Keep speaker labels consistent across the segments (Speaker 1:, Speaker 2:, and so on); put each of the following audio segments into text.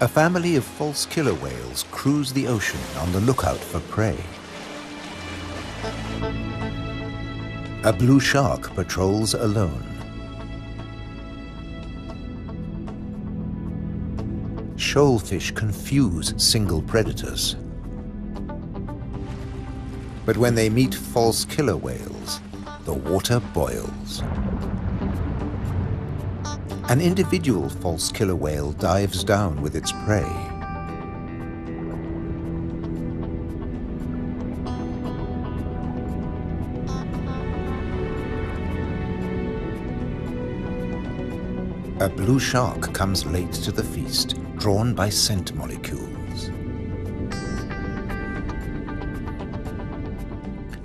Speaker 1: A family of false killer whales cruise the ocean on the lookout for prey. A blue shark patrols alone. Shoalfish confuse single predators. But when they meet false killer whales, the water boils. An individual false killer whale dives down with its prey. A blue shark comes late to the feast, drawn by scent molecules.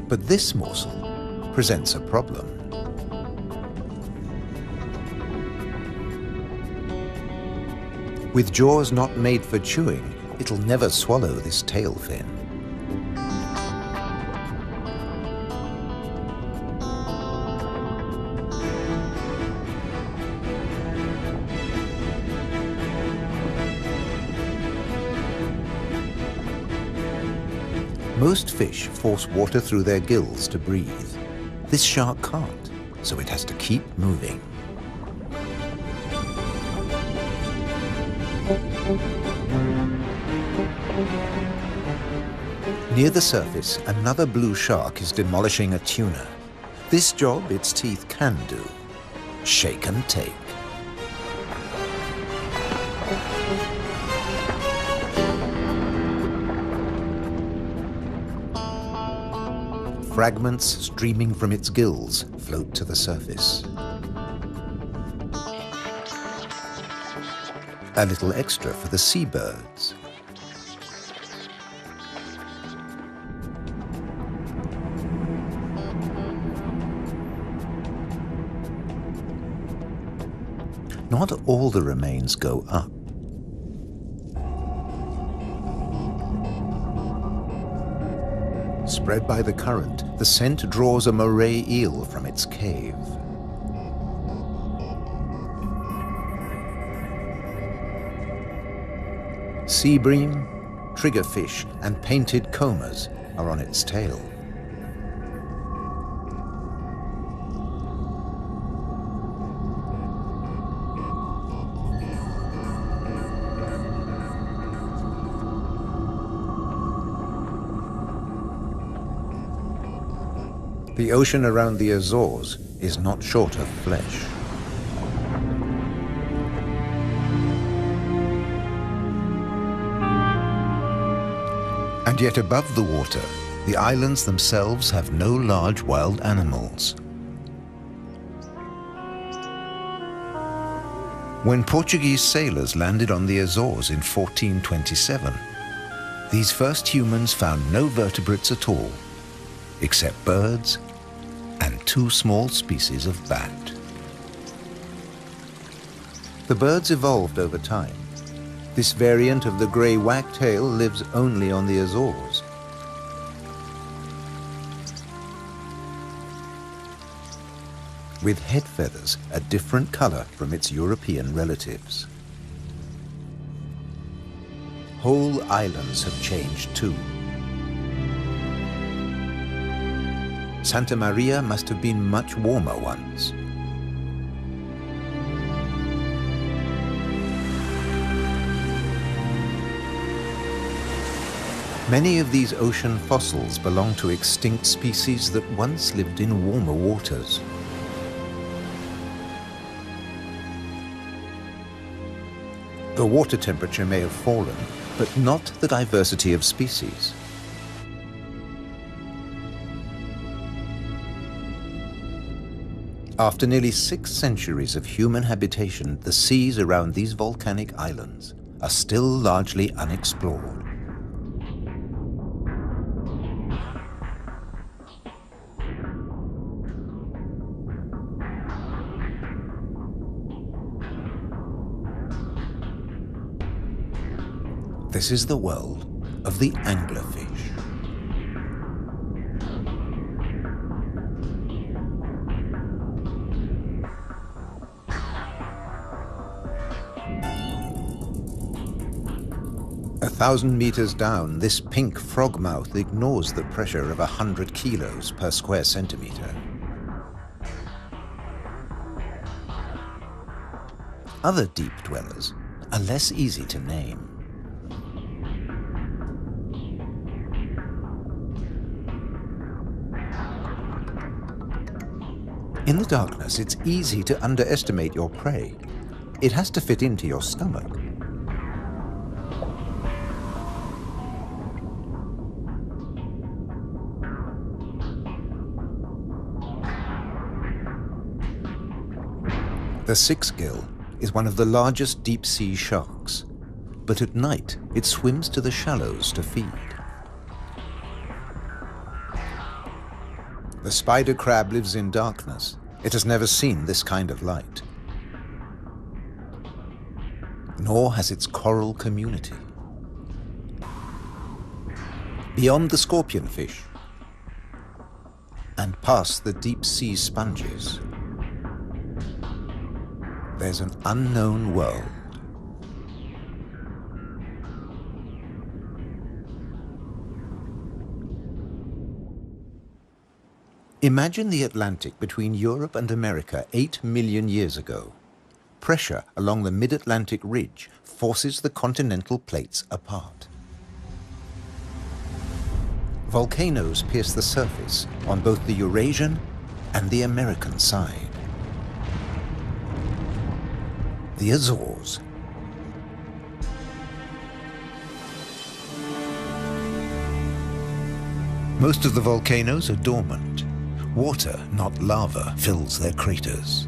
Speaker 1: But this morsel presents a problem. With jaws not made for chewing, it'll never swallow this tail fin. Most fish force water through their gills to breathe. This shark can't, so it has to keep moving. Near the surface, another blue shark is demolishing a tuna. This job its teeth can do: shake and take. Fragments streaming from its gills float to the surface. A little extra for the seabirds. Not all the remains go up. Spread by the current, the scent draws a moray eel from its cave. Sea bream, triggerfish, and painted combers are on its tail. The ocean around the Azores is not short of flesh. And yet above the water, the islands themselves have no large wild animals. When Portuguese sailors landed on the Azores in 1427, these first humans found no vertebrates at all, except birds and two small species of bat. The birds evolved over time. This variant of the grey wagtail lives only on the Azores. With head feathers a different color from its European relatives. Whole islands have changed too. Santa Maria must have been much warmer once. Many of these ocean fossils belong to extinct species that once lived in warmer waters. The water temperature may have fallen, but not the diversity of species. After nearly 6 centuries of human habitation, the seas around these volcanic islands are still largely unexplored. This is the world of the anglerfish. 1,000 meters down, this pink frogmouth ignores the pressure of 100 kilos per square centimeter. Other deep dwellers are less easy to name. In the darkness, it's easy to underestimate your prey. It has to fit into your stomach. The six-gill is one of the largest deep-sea sharks, but at night it swims to the shallows to feed. The spider crab lives in darkness. It has never seen this kind of light. Nor has its coral community. Beyond the scorpionfish and past the deep-sea sponges, there's an unknown world. Imagine the Atlantic between Europe and America 8 million years ago. Pressure along the mid-Atlantic ridge forces the continental plates apart. Volcanoes pierce the surface on both the Eurasian and the American side. The Azores. Most of the volcanoes are dormant. Water, not lava, fills their craters.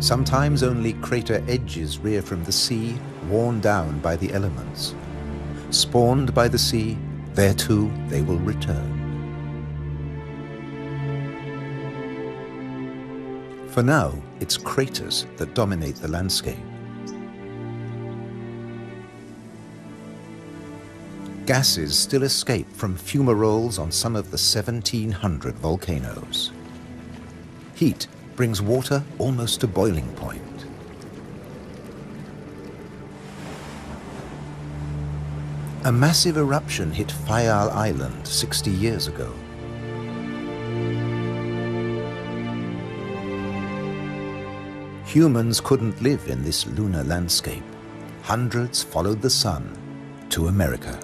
Speaker 1: Sometimes only crater edges rear from the sea, worn down by the elements. Spawned by the sea, there too they will return. For now, it's craters that dominate the landscape. Gases still escape from fumaroles on some of the 1,700 volcanoes. Heat brings water almost to boiling point. A massive eruption hit Fayal Island 60 years ago. Humans couldn't live in this lunar landscape. Hundreds followed the sun to America.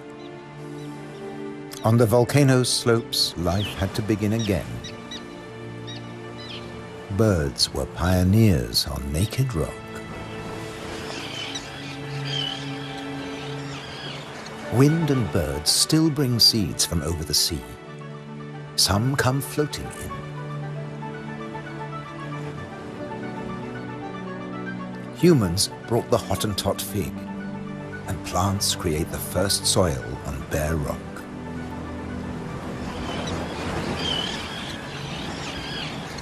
Speaker 1: On the volcano's slopes, life had to begin again. Birds were pioneers on naked rock. Wind and birds still bring seeds from over the sea. Some come floating in. Humans brought the Hottentot fig, and plants create the first soil on bare rock.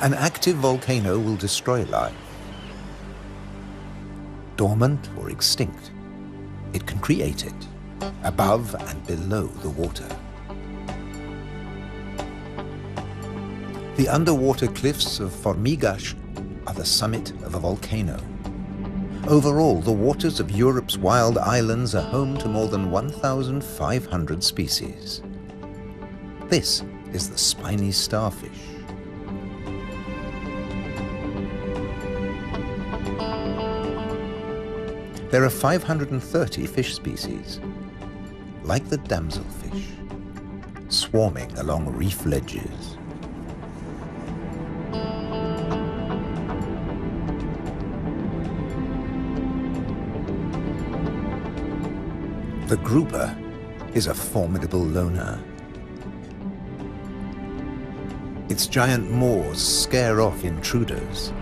Speaker 1: An active volcano will destroy life. Dormant or extinct, it can create it, above and below the water. The underwater cliffs of Formigas are the summit of a volcano. Overall, the waters of Europe's wild islands are home to more than 1,500 species. This is the spiny starfish. There are 530 fish species, like the damselfish, swarming along reef ledges. The grouper is a formidable loner. Its giant maws scare off intruders.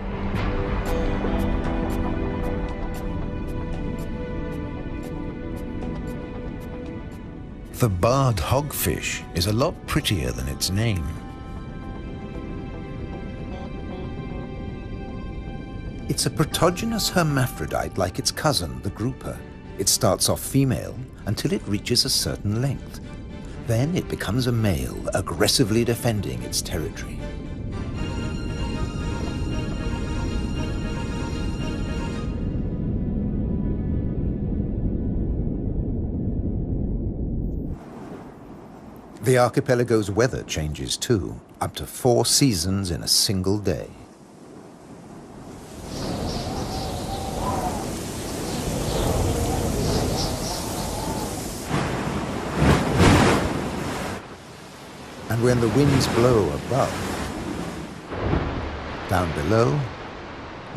Speaker 1: The barred hogfish is a lot prettier than its name. It's a protogynous hermaphrodite like its cousin, the grouper. It starts off female until it reaches a certain length. Then it becomes a male, aggressively defending its territory. The archipelago's weather changes too, up to 4 seasons in a single day. And when the winds blow above, down below,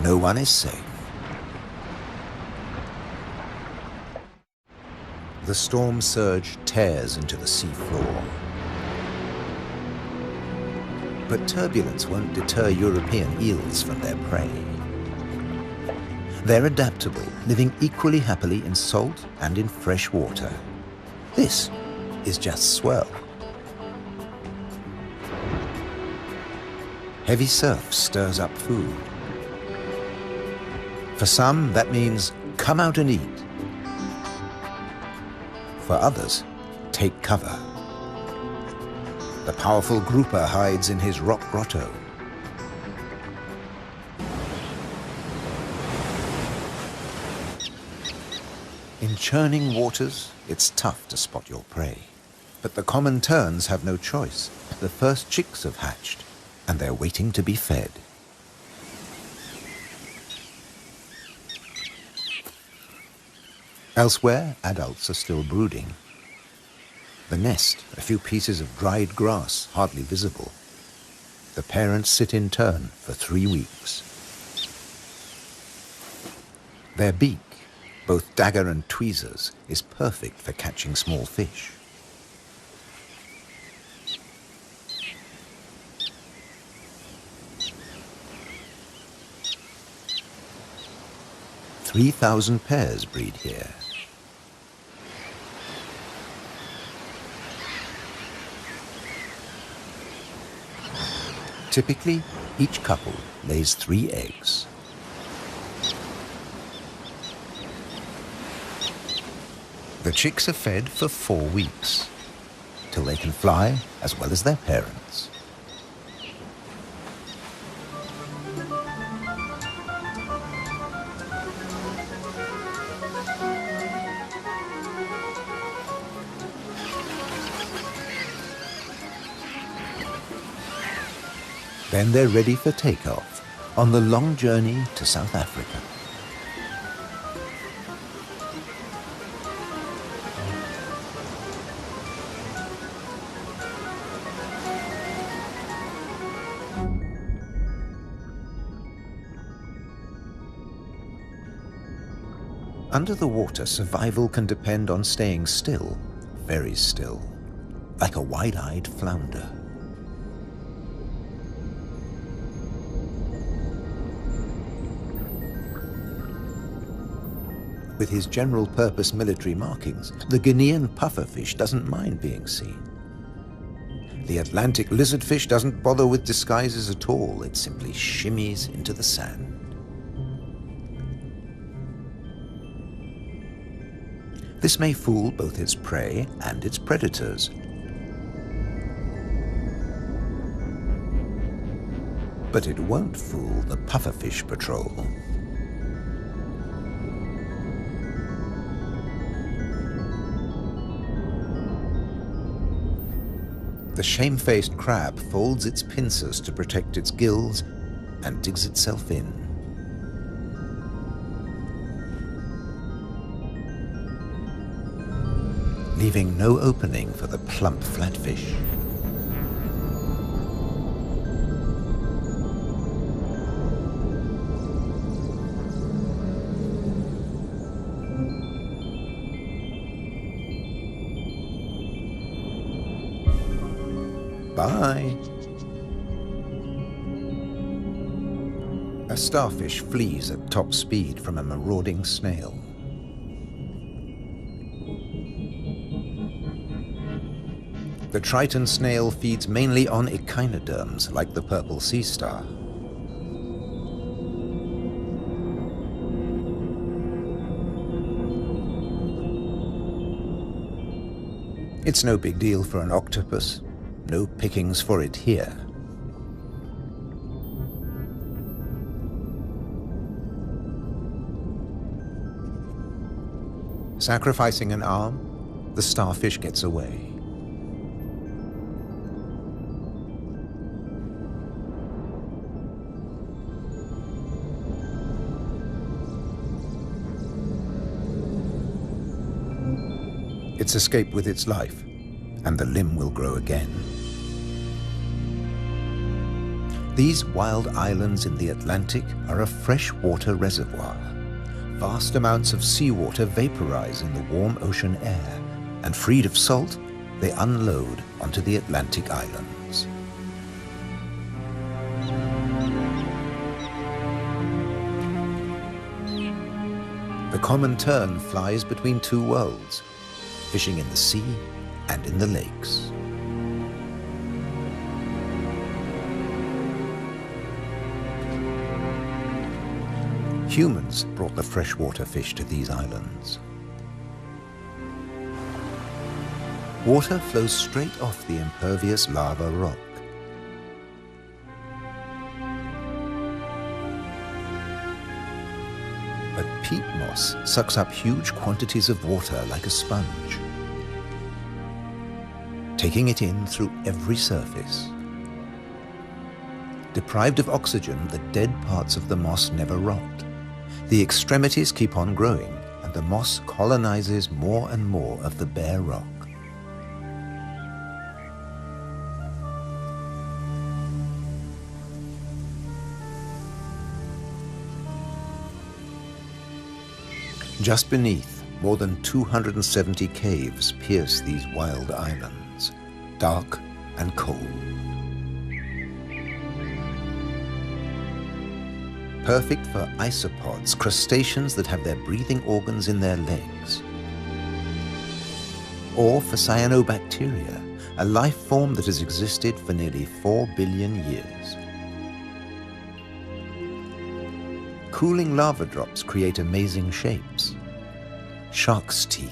Speaker 1: no one is safe. The storm surge tears into the sea floor. But turbulence won't deter European eels from their prey. They're adaptable, living equally happily in salt and in fresh water. This is just swell. Heavy surf stirs up food. For some, that means come out and eat. For others, take cover. The powerful grouper hides in his rock grotto. In churning waters, it's tough to spot your prey. But the common terns have no choice. The first chicks have hatched, and they're waiting to be fed. Elsewhere, adults are still brooding. The nest, a few pieces of dried grass, hardly visible. The parents sit in turn for 3 weeks. Their beak, both dagger and tweezers, is perfect for catching small fish. "3,000 pairs breed here. Typically, each couple lays 3 eggs. The chicks are fed for 4 weeks, till they can fly as well as their parents. Then they're ready for takeoff on the long journey to South Africa. Under the water, survival can depend on staying still, very still, like a wide-eyed flounder. With his general-purpose military markings, the Guinean pufferfish doesn't mind being seen. The Atlantic lizardfish doesn't bother with disguises at all. It simply shimmies into the sand. This may fool both its prey and its predators. But it won't fool the pufferfish patrol. The shamefaced crab folds its pincers to protect its gills and digs itself in. Leaving no opening for the plump flatfish. Bye. A starfish flees at top speed from a marauding snail. The Triton snail feeds mainly on echinoderms, like the purple sea star. It's no big deal for an octopus. No pickings for it here. Sacrificing an arm, the starfish gets away. its escape with its life, and the limb will grow again. These wild islands in the Atlantic are a freshwater reservoir. Vast amounts of seawater vaporize in the warm ocean air, and freed of salt, they unload onto the Atlantic islands. The common tern flies between two worlds, fishing in the sea and in the lakes. Humans brought the freshwater fish to these islands. Water flows straight off the impervious lava rock. But peat moss sucks up huge quantities of water like a sponge, taking it in through every surface. Deprived of oxygen, the dead parts of the moss never rot. The extremities keep on growing, and the moss colonizes more and more of the bare rock. Just beneath, more than 270 caves pierce these wild islands, dark and cold. Perfect for isopods, crustaceans that have their breathing organs in their legs. Or for cyanobacteria, a life form that has existed for nearly 4 billion years. Cooling lava drops create amazing shapes. Shark's teeth.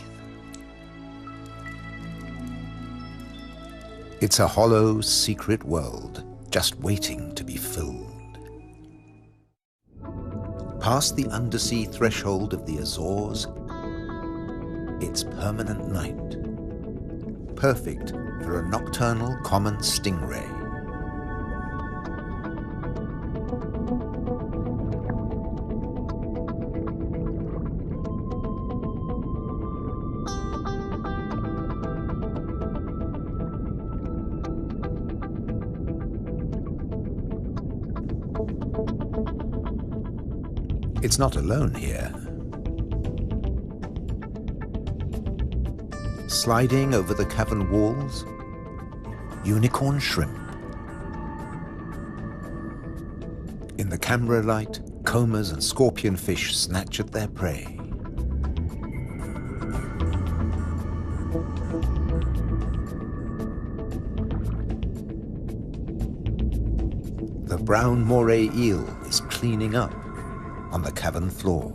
Speaker 1: It's a hollow, secret world, just waiting to be filled. Past the undersea threshold of the Azores, it's permanent night. Perfect for a nocturnal common stingray. It's not alone here. Sliding over the cavern walls, unicorn shrimp. In the camera light, combers and scorpionfish snatch at their prey. The brown moray eel is cleaning up on the cavern floor.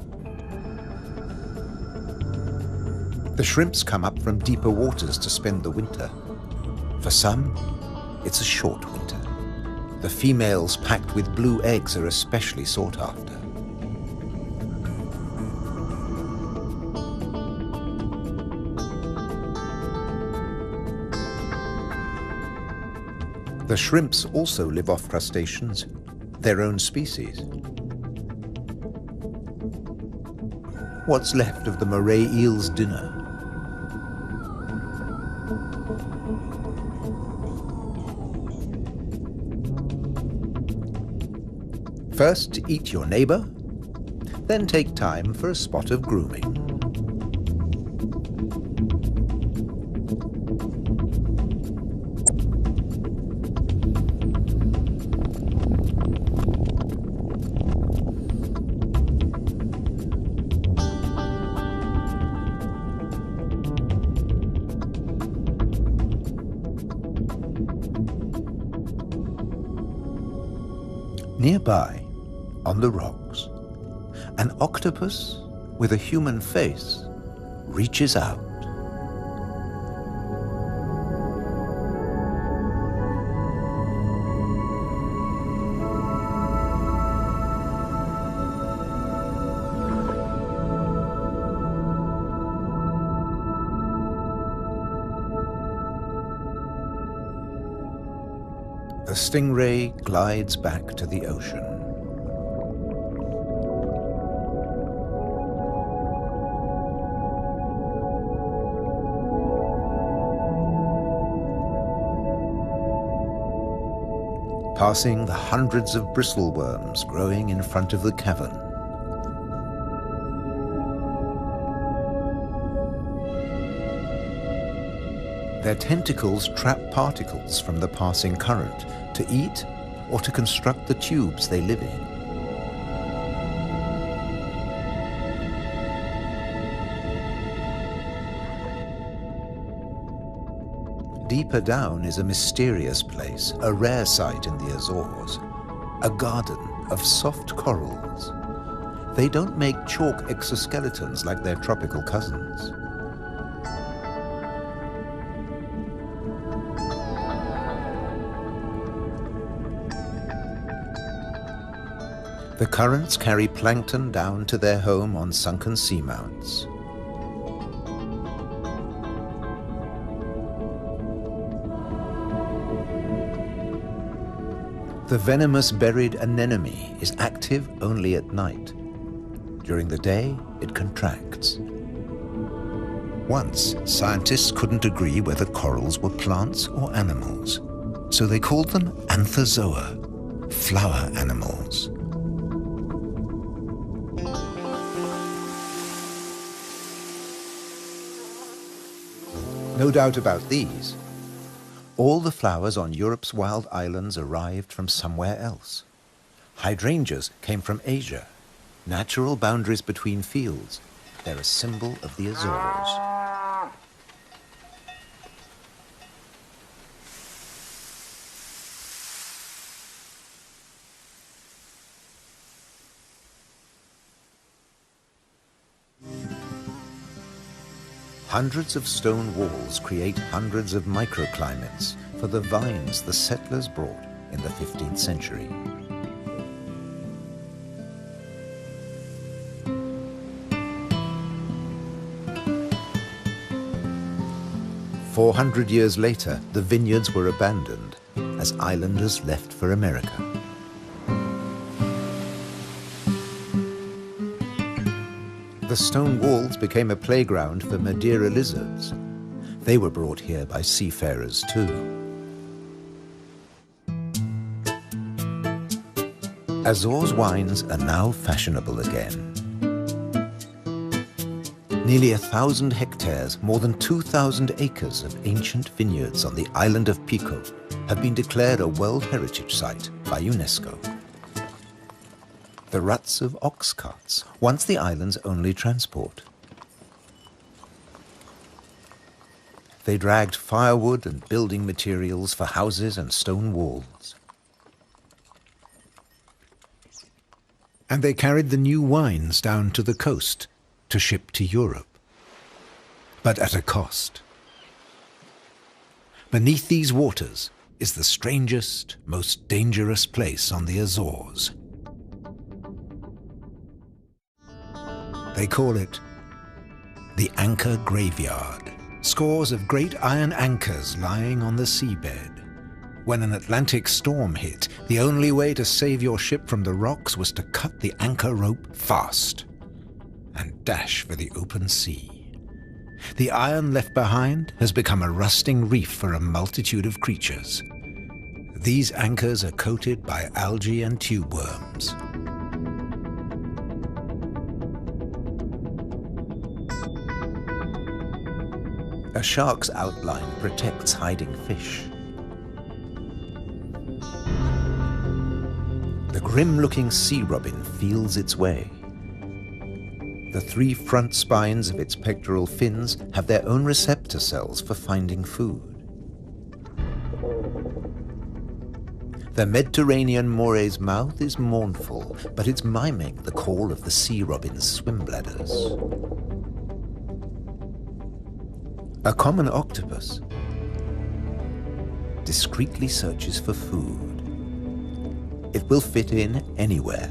Speaker 1: The shrimps come up from deeper waters to spend the winter. For some, it's a short winter. The females packed with blue eggs are especially sought after. The shrimps also live off crustaceans, their own species. What's left of the moray eel's dinner? First, eat your neighbor, then take time for a spot of grooming. Nearby, on the rocks, an octopus with a human face reaches out. The stingray glides back to the ocean. passing the hundreds of bristleworms growing in front of the cavern. Their tentacles trap particles from the passing current to eat or to construct the tubes they live in. Deeper down is a mysterious place, a rare sight in the Azores, a garden of soft corals. They don't make chalk exoskeletons like their tropical cousins. The currents carry plankton down to their home on sunken seamounts. The venomous buried anemone is active only at night. During the day, it contracts. Once, scientists couldn't agree whether corals were plants or animals, so they called them anthozoa, flower animals. No doubt about these. All the flowers on Europe's wild islands arrived from somewhere else. Hydrangeas came from Asia. Natural boundaries between fields. They're a symbol of the Azores. Hundreds of stone walls create hundreds of microclimates for the vines the settlers brought in the 15th century. "400 years later, the vineyards were abandoned as islanders left for America. The stone walls became a playground for Madeira lizards. They were brought here by seafarers too. Azores wines are now fashionable again. Nearly 1,000 hectares, more than 2,000 acres of ancient vineyards on the island of Pico have been declared a World Heritage Site by UNESCO. The ruts of ox carts, once the island's only transport. They dragged firewood and building materials for houses and stone walls. And they carried the new wines down to the coast to ship to Europe. But at a cost. Beneath these waters is the strangest, most dangerous place on the Azores. They call it the Anchor Graveyard. Scores of great iron anchors lying on the seabed. When an Atlantic storm hit, the only way to save your ship from the rocks was to cut the anchor rope fast and dash for the open sea. The iron left behind has become a rusting reef for a multitude of creatures. These anchors are coated by algae and tube worms. A shark's outline protects hiding fish. The grim-looking sea robin feels its way. The 3 front spines of its pectoral fins have their own receptor cells for finding food. The Mediterranean moray's mouth is mournful, but it's miming the call of the sea robin's swim bladders. A common octopus discreetly searches for food. It will fit in anywhere.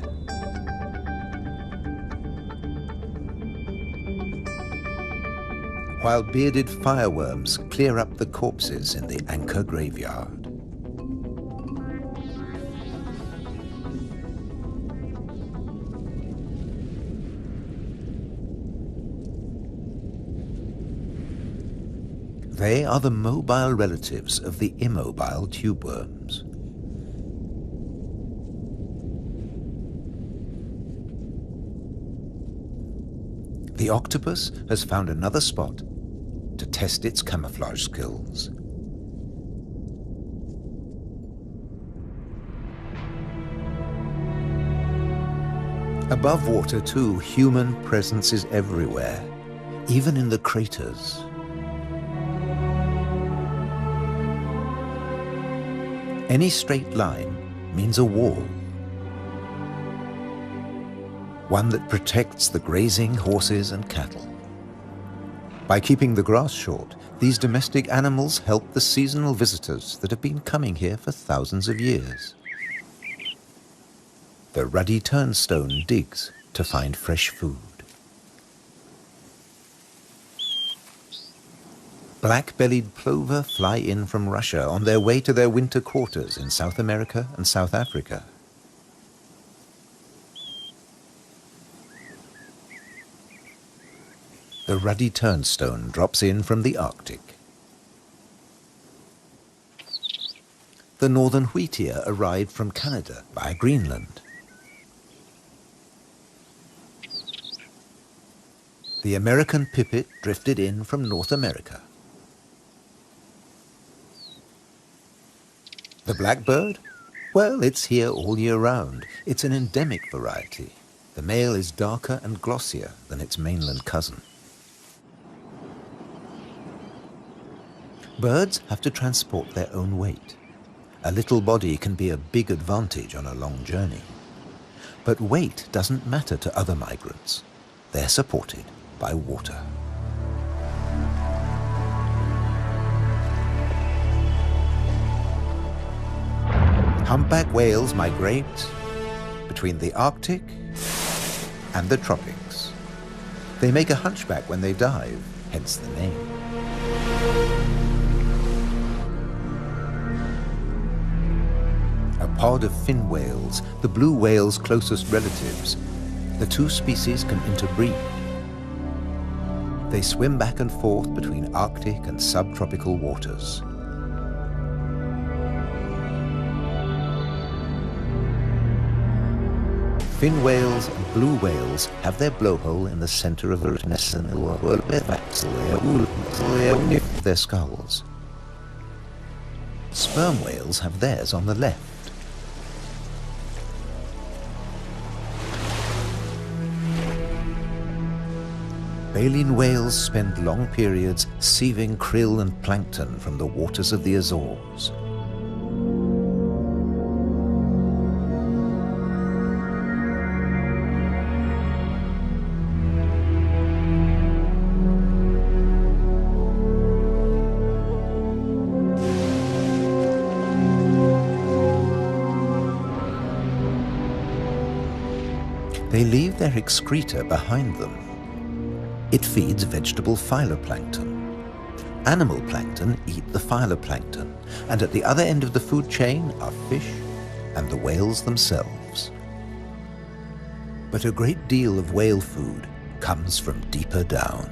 Speaker 1: While bearded fireworms clear up the corpses in the Anchor Graveyard. They are the mobile relatives of the immobile tube worms. The octopus has found another spot to test its camouflage skills. Above water too, human presence is everywhere, even in the craters. Any straight line means a wall, one that protects the grazing horses and cattle. By keeping the grass short, these domestic animals help the seasonal visitors that have been coming here for thousands of years. The ruddy turnstone digs to find fresh food. Black-bellied plover fly in from Russia on their way to their winter quarters in South America and South Africa. The ruddy turnstone drops in from the Arctic. The northern wheatear arrived from Canada via Greenland. The American pipit drifted in from North America. The blackbird? Well, it's here all year round. It's an endemic variety. The male is darker and glossier than its mainland cousin. Birds have to transport their own weight. A little body can be a big advantage on a long journey. But weight doesn't matter to other migrants. They're supported by water. Humpback whales migrate between the Arctic and the tropics. They make a hunchback when they dive, hence the name. A pod of fin whales, the blue whale's closest relatives, the two species can interbreed. They swim back and forth between Arctic and subtropical waters. Fin whales and blue whales have their blowhole in the center of their skulls. Sperm whales have theirs on the left. Baleen whales spend long periods sieving krill and plankton from the waters of the Azores. They leave their excreta behind them. It feeds vegetable phytoplankton. Animal plankton eat the phytoplankton, and at the other end of the food chain are fish and the whales themselves. But a great deal of whale food comes from deeper down.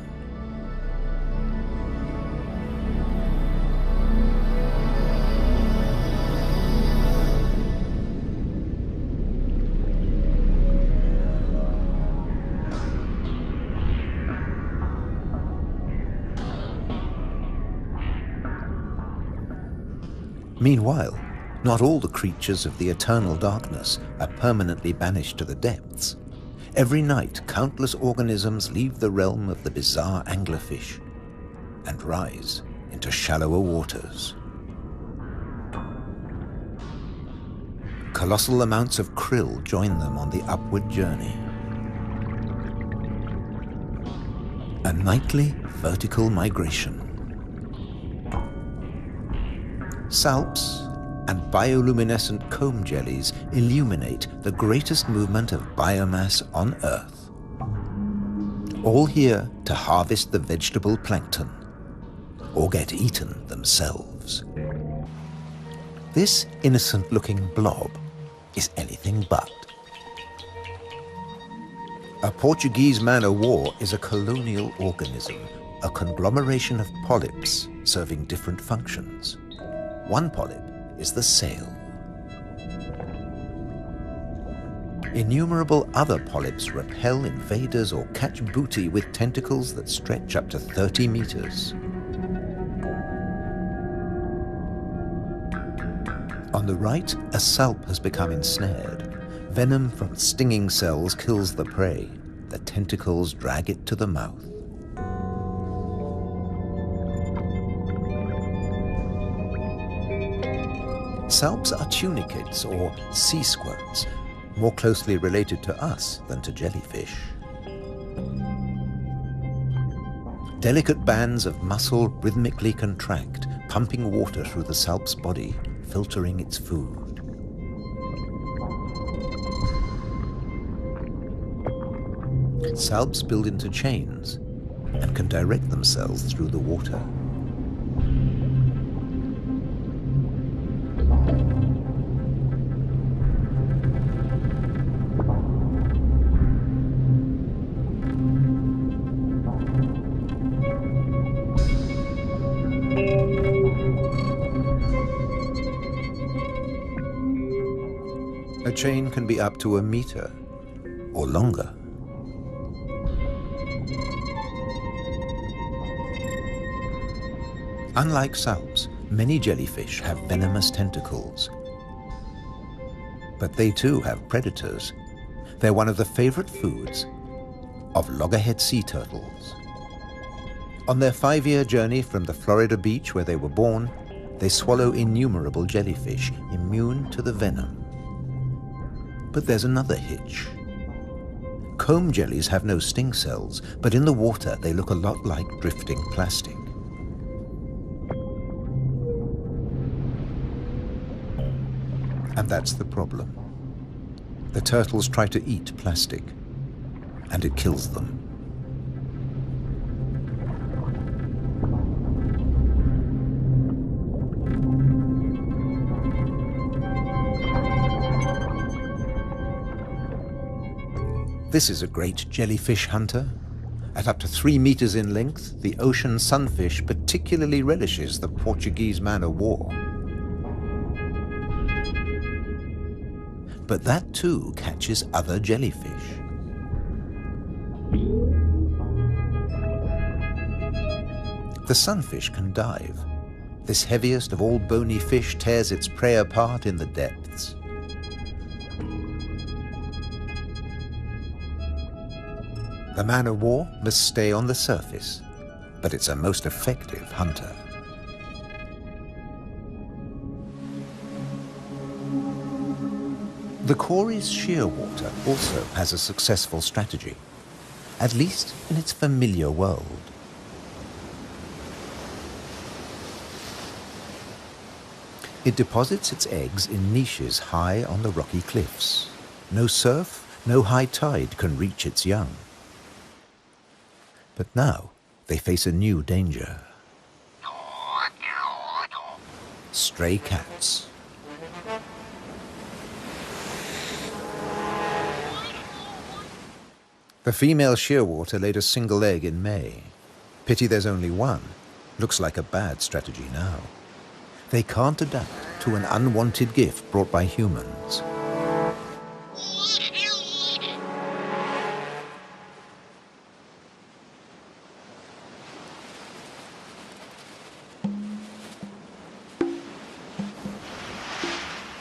Speaker 1: Meanwhile, not all the creatures of the eternal darkness are permanently banished to the depths. Every night, countless organisms leave the realm of the bizarre anglerfish and rise into shallower waters. Colossal amounts of krill join them on the upward journey. A nightly vertical migration. Salps and bioluminescent comb jellies illuminate the greatest movement of biomass on Earth. All here to harvest the vegetable plankton or get eaten themselves. This innocent-looking blob is anything but. A Portuguese man-o'-war is a colonial organism, a conglomeration of polyps serving different functions. One polyp is the sail. Innumerable other polyps repel invaders or catch booty with tentacles that stretch up to 30 meters. On the right, a salp has become ensnared. Venom from stinging cells kills the prey. The tentacles drag it to the mouth. Salps are tunicates or sea squirts, more closely related to us than to jellyfish. Delicate bands of muscle rhythmically contract, pumping water through the salp's body, filtering its food. Salps build into chains and can direct themselves through the water. A chain can be up to a meter or longer. Unlike salps, many jellyfish have venomous tentacles. But they too have predators. They're one of the favorite foods of loggerhead sea turtles. On their 5-year journey from the Florida beach where they were born, they swallow innumerable jellyfish, immune to the venom. But there's another hitch. Comb jellies have no sting cells, but in the water they look a lot like drifting plastic. And that's the problem. The turtles try to eat plastic, and it kills them. This is a great jellyfish hunter. At up to 3 meters in length, the ocean sunfish particularly relishes the Portuguese man-o'-war. But that too catches other jellyfish. The sunfish can dive. This heaviest of all bony fish tears its prey apart in the depths. The man-o'-war must stay on the surface, but it's a most effective hunter. The Cory's shearwater also has a successful strategy, at least in its familiar world. It deposits its eggs in niches high on the rocky cliffs. No surf, no high tide can reach its young. But now they face a new danger. Stray cats. The female shearwater laid a single egg in May. Pity there's only one. Looks like a bad strategy now. They can't adapt to an unwanted gift brought by humans.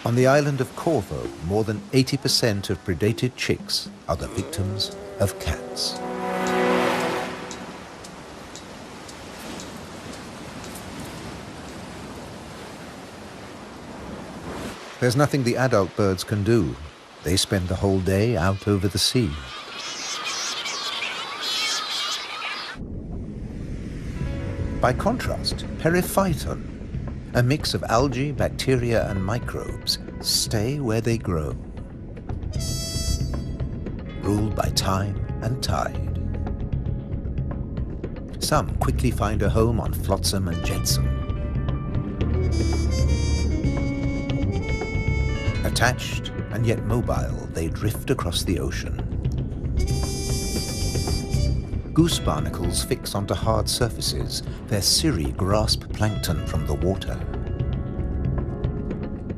Speaker 1: On the island of Corvo, more than 80% of predated chicks are the victims of cats. There's nothing the adult birds can do. They spend the whole day out over the sea. By contrast, periphyton, a mix of algae, bacteria, and microbes, stay where they grow, ruled by time and tide. Some quickly find a home on flotsam and jetsam. Attached and yet mobile, they drift across the ocean. Goose barnacles fix onto hard surfaces. Their cirri grasp plankton from the water.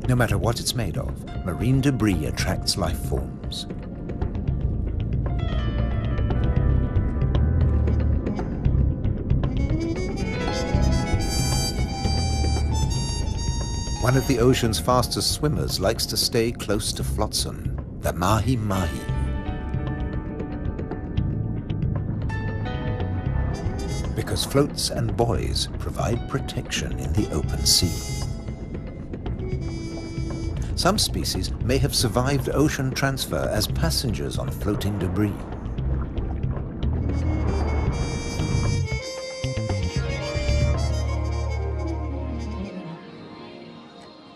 Speaker 1: No matter what it's made of, marine debris attracts life forms. One of the ocean's fastest swimmers likes to stay close to flotsam, the mahi-mahi. Because floats and buoys provide protection in the open sea. Some species may have survived ocean transfer as passengers on floating debris.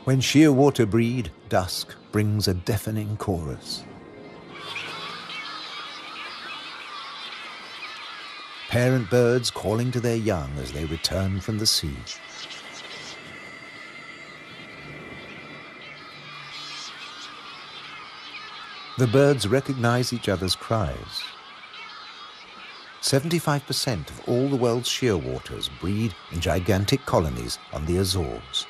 Speaker 1: When shearwater breed, dusk brings a deafening chorus. Parent birds calling to their young as they return from the sea. The birds recognize each other's cries. 75% of all the world's shearwaters breed in gigantic colonies on the Azores.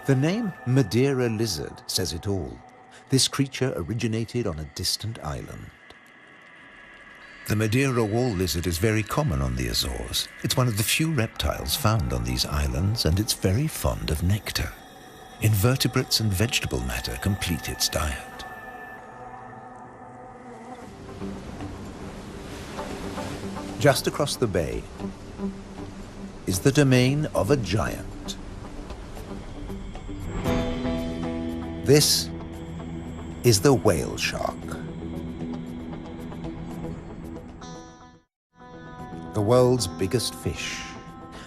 Speaker 1: The name Madeira lizard says it all. This creature originated on a distant island. The Madeira wall lizard is very common on the Azores. It's one of the few reptiles found on these islands, and it's very fond of nectar. Invertebrates and vegetable matter complete its diet. Just across the bay is the domain of a giant. This is the whale shark. The world's biggest fish.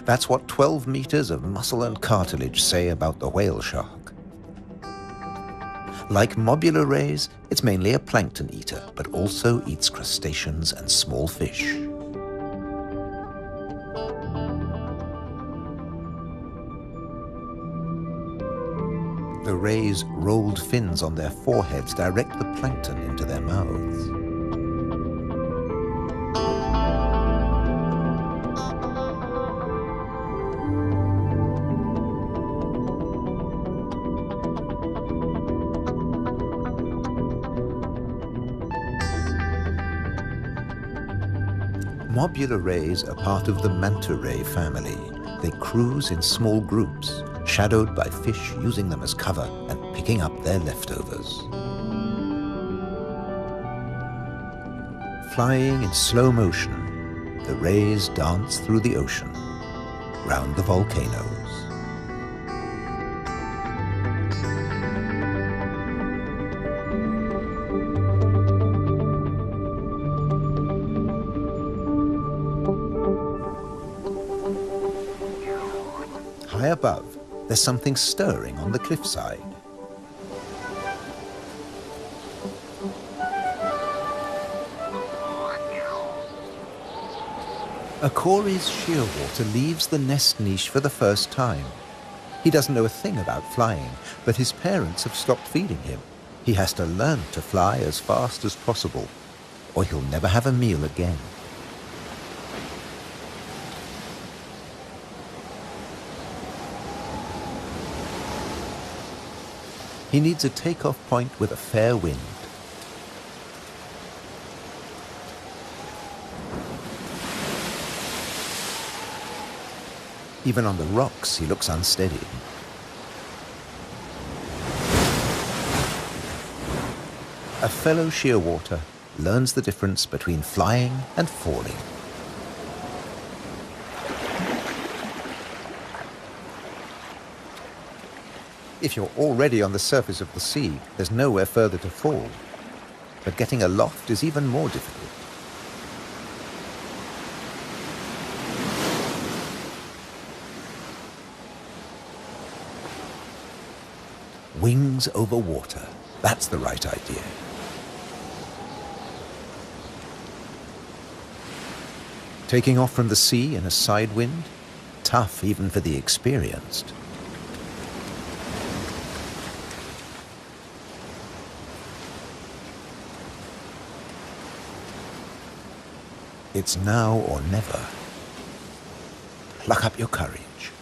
Speaker 1: That's what 12 meters of muscle and cartilage say about the whale shark. Like mobula rays, it's mainly a plankton eater, but also eats crustaceans and small fish. The rays' rolled fins on their foreheads direct the plankton into their mouths. Mobula rays are part of the manta ray family. They cruise in small groups, shadowed by fish using them as cover and picking up their leftovers. Flying in slow motion, the rays dance through the ocean, round the volcanoes. High above, there's something stirring on the cliffside. A Cory's shearwater leaves the nest niche for the first time. He doesn't know a thing about flying, but his parents have stopped feeding him. He has to learn to fly as fast as possible, or he'll never have a meal again. He needs a takeoff point with a fair wind. Even on the rocks, he looks unsteady. A fellow shearwater learns the difference between flying and falling. If you're already on the surface of the sea, there's nowhere further to fall. But getting aloft is even more difficult. Wings over water. That's the right idea. Taking off from the sea in a side wind? Tough even for the experienced. It's now or never. Pluck up your courage.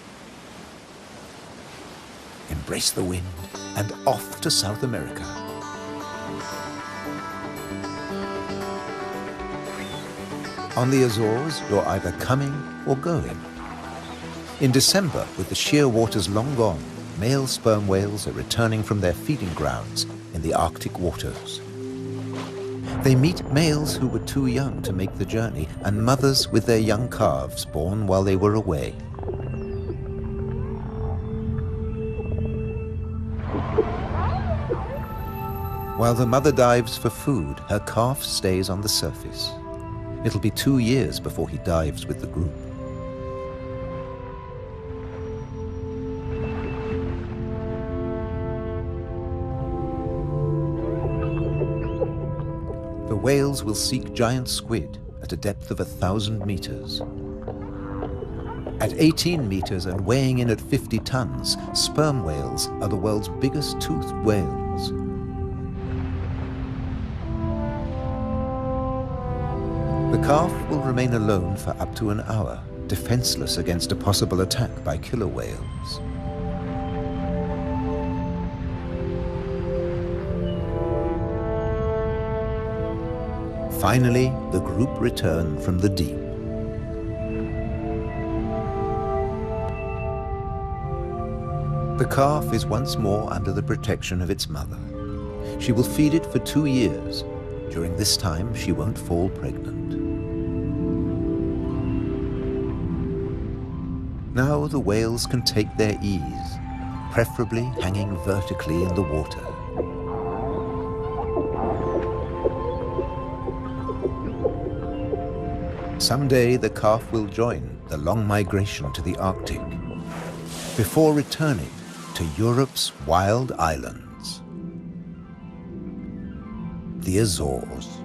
Speaker 1: Embrace the wind and off to South America. On the Azores, you're either coming or going. In December, with the sheer waters long gone, male sperm whales are returning from their feeding grounds in the Arctic waters. They meet males who were too young to make the journey and mothers with their young calves born while they were away. While the mother dives for food, her calf stays on the surface. It'll be 2 years before he dives with the group. The whales will seek giant squid at a depth of 1,000 meters. At 18 meters and weighing in at 50 tons, sperm whales are the world's biggest toothed whales. The calf will remain alone for up to an hour, defenseless against a possible attack by killer whales. Finally, the group return from the deep. The calf is once more under the protection of its mother. She will feed it for 2 years. During this time, she won't fall pregnant. Now the whales can take their ease, preferably hanging vertically in the water. Someday the calf will join the long migration to the Arctic, before returning to Europe's wild islands, the Azores.